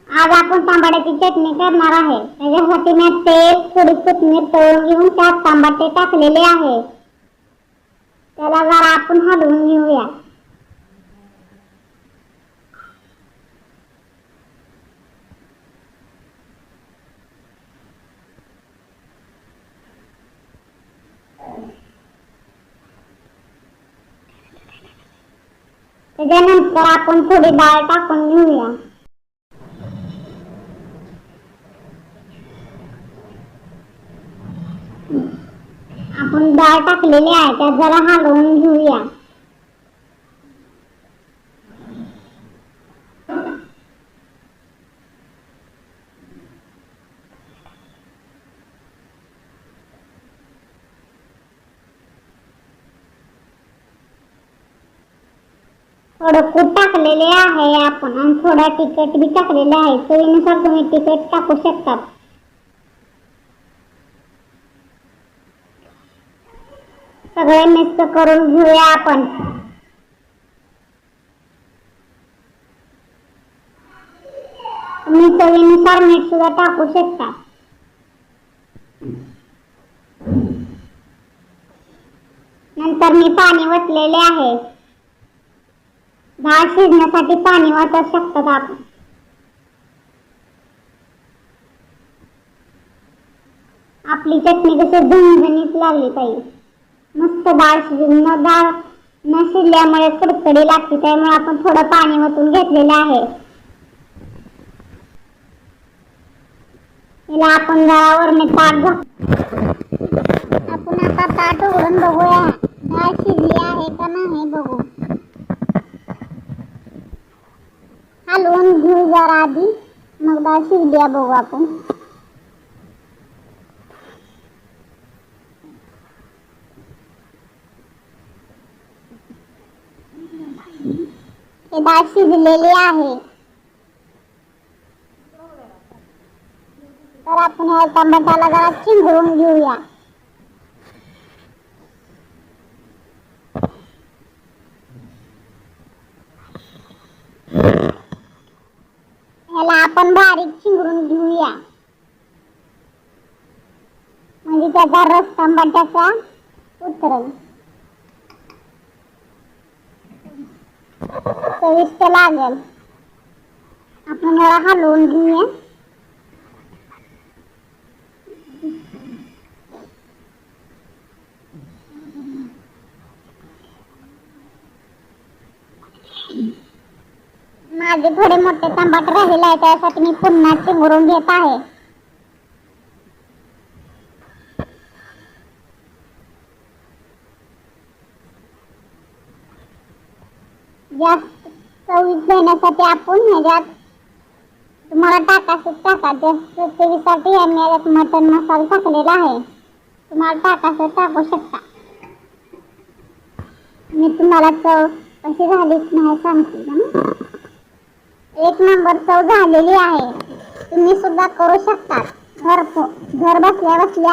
आज आपण टमाट्याची चटणी करणार आहे. त्याच्यासाठी मी तेल, थोडी कोथिंबीर तळून घेऊन त्यात टमाटे टाकलेले आहे. त्याला जरा आपण हलवून घेऊया. त्याच्यानंतर आपण थोडी डाळ टाकून घेऊया. आपण डाळ टाकलेली आहे, त्यात जरा हलवून घेऊया. थोडं कूट टाकलेले आहे आपण आणि थोडा तिखट बी टाकलेलं आहे. चवीनुसार तुम्ही तिखट टाकू शकता. सगळे मिक्स करून घेऊया आपण. तुम्ही चवीनुसार मीठ सुद्धा टाकू शकता. नंतर मी पाणी ओतलेले आहे. डाळ शिजण्यासाठी पाणी ओतू शकतात आपण. आपली चटणी कशी झणझणीत लागली पाहिजे. मस्त डाळ शिजून डाळ न शिजल्यामुळे कडकडी लागते, त्यामुळे आपण थोडं पाणी ओतून घेतलेलं आहे. याला आपण जरा वरने ताट आपण आता ताट उघडून बघूया डाळ शिजली आहे का नाही बघू. हलवून घेऊ जरा आधी, मग डाळ शिजली आहे बघू आपण. हे डाळ शिजलेली आहे. तर आपण या टमाट्याला जरा चिंगळून घेऊया. ह्याला आपण बारीक चिंगळून घेऊया, म्हणजे त्याचा रस टमाट्याचा उतरेल. चविष्ट लागेल. आपण जरा हलवून घेऊया. माझे थोडे मोठे टमाटर राहिले आहे, त्यासाठी मी पुन्हा चिंगरून घेत आहे. जास्त चवीत येण्यासाठी आपण ह्याच्यात तुम्हाला टाकायचं टाका. जास्त चवीसाठी आम्ही याच्यात मटन मसाला टाकलेला आहे. तुम्हाला टाकायचं टाकू शकता. मी तुम्हाला चव कशी झालीच नाही सांगते ना. एक नंबर चव झालेली आहे. तुम्ही सुद्धा करू शकता. घर बसल्या बसल्या